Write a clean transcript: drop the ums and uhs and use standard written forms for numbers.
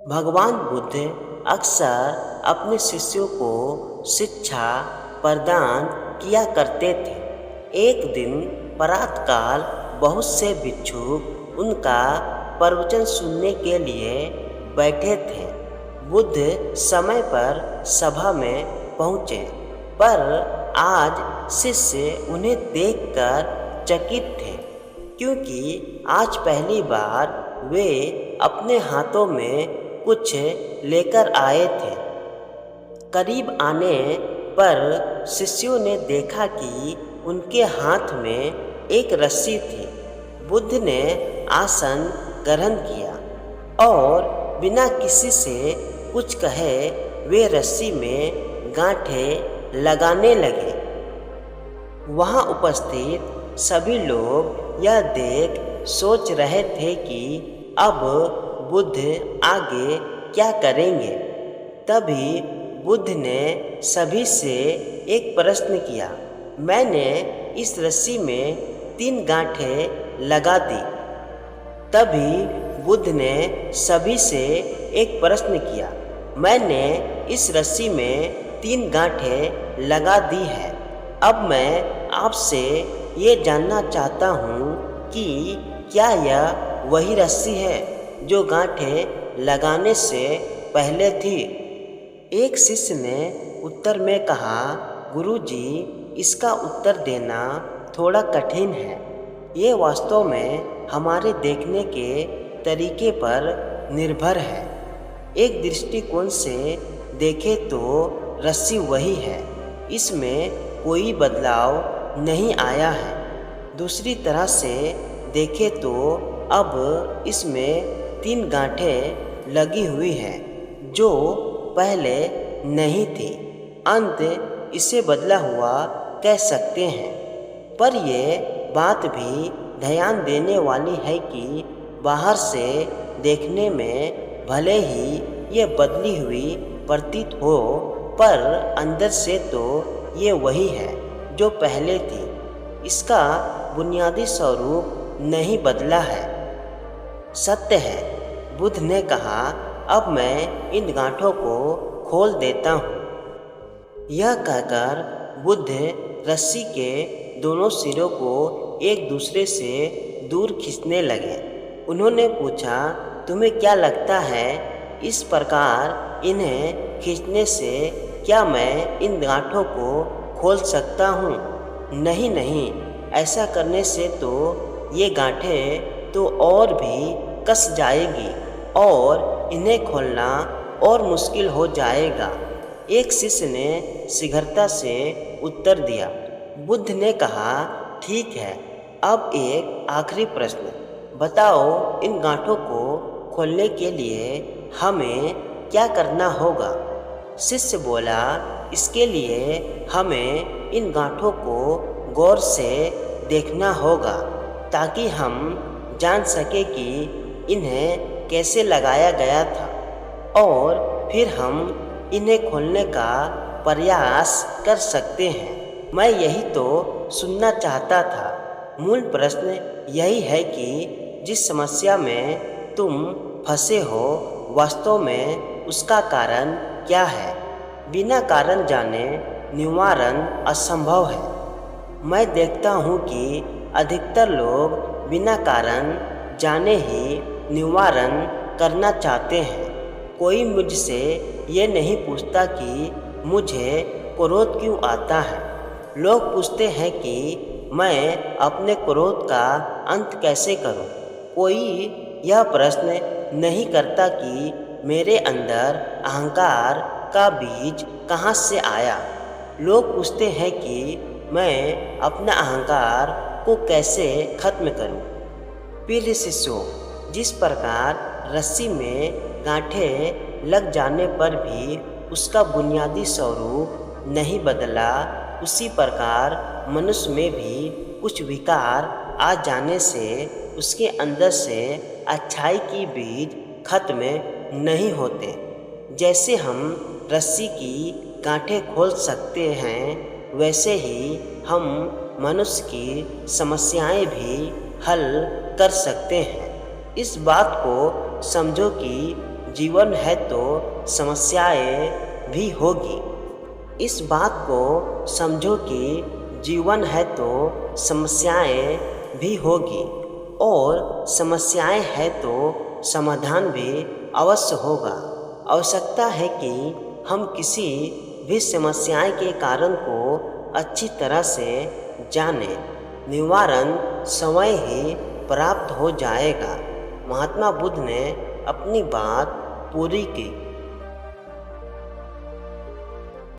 भगवान बुद्ध अक्सर अपने शिष्यों को शिक्षा प्रदान किया करते थे। एक दिन प्रातःकाल बहुत से भिक्षुक उनका प्रवचन सुनने के लिए बैठे थे। बुद्ध समय पर सभा में पहुँचे, पर आज शिष्य उन्हें देखकर चकित थे, क्योंकि आज पहली बार वे अपने हाथों में कुछ लेकर आए थे। करीब आने पर शिष्यों ने देखा कि उनके हाथ में एक रस्सी थी। बुद्ध ने आसन ग्रहण किया और बिना किसी से कुछ कहे वे रस्सी में गांठें लगाने लगे। वहाँ उपस्थित सभी लोग यह देख सोच रहे थे कि अब बुद्ध आगे क्या करेंगे। तभी बुद्ध ने सभी से एक प्रश्न किया। मैंने इस रस्सी में 3 गांठें लगा दी। तभी बुद्ध ने सभी से एक प्रश्न किया। मैंने इस रस्सी में 3 गांठें लगा दी है। अब मैं आपसे ये जानना चाहता हूँ कि क्या यह वही रस्सी है जो गांठें लगाने से पहले थी। एक शिष्य ने उत्तर में कहा, गुरुजी, इसका उत्तर देना थोड़ा कठिन है। ये वास्तव में हमारे देखने के तरीके पर निर्भर है। एक दृष्टिकोण से देखें तो रस्सी वही है, इसमें कोई बदलाव नहीं आया है। दूसरी तरह से देखें तो अब इसमें 3 गांठें लगी हुई है जो पहले नहीं थी। अंत इसे बदला हुआ कह सकते हैं। पर यह बात भी ध्यान देने वाली है कि बाहर से देखने में भले ही ये बदली हुई प्रतीत हो, पर अंदर से तो ये वही है जो पहले थी। इसका बुनियादी स्वरूप नहीं बदला है। सत्य है, बुद्ध ने कहा, अब मैं इन गांठों को खोल देता हूँ। यह कहकर बुद्ध रस्सी के दोनों सिरों को एक दूसरे से दूर खींचने लगे। उन्होंने पूछा, तुम्हें क्या लगता है, इस प्रकार इन्हें खींचने से क्या मैं इन गांठों को खोल सकता हूँ? नहीं नहीं, ऐसा करने से तो ये गांठें तो और भी कस जाएगी और इन्हें खोलना और मुश्किल हो जाएगा। एक शिष्य ने शीघ्रता से उत्तर दिया। बुद्ध ने कहा, ठीक है, अब एक आखिरी प्रश्न, बताओ, इन गांठों को खोलने के लिए हमें क्या करना होगा? शिष्य बोला, इसके लिए हमें इन गांठों को गौर से देखना होगा ताकि हम जान सके कि इन्हें कैसे लगाया गया था और फिर हम इन्हें खोलने का प्रयास कर सकते हैं। मैं यही तो सुनना चाहता था। मूल प्रश्न यही है कि जिस समस्या में तुम फंसे हो, वास्तव में उसका कारण क्या है? बिना कारण जाने निवारण असंभव है। मैं देखता हूँ कि अधिकतर लोग बिना कारण जाने ही निवारण करना चाहते हैं। कोई मुझसे ये नहीं पूछता कि मुझे क्रोध क्यों आता है। लोग पूछते हैं कि मैं अपने क्रोध का अंत कैसे करूं। कोई यह प्रश्न नहीं करता कि मेरे अंदर अहंकार का बीज कहाँ से आया। लोग पूछते हैं कि मैं अपना अहंकार को कैसे खत्म करूं। प्रिय शिष्यों, जिस प्रकार रस्सी में गांठें लग जाने पर भी उसका बुनियादी स्वरूप नहीं बदला, उसी प्रकार मनुष्य में भी कुछ विकार आ जाने से उसके अंदर से अच्छाई की बीज खत्म नहीं होते। जैसे हम रस्सी की गांठें खोल सकते हैं, वैसे ही हम मनुष्य की समस्याएं भी हल कर सकते हैं। इस बात को समझो कि जीवन है तो समस्याएं भी होगी। इस बात को समझो कि जीवन है तो समस्याएं भी होगी और समस्याएं है तो समाधान भी अवश्य होगा। आवश्यकता है कि हम किसी भी समस्याएं के कारण को अच्छी तरह से जानें। निवारण समय ही प्राप्त हो जाएगा। महात्मा बुद्ध ने अपनी बात पूरी की।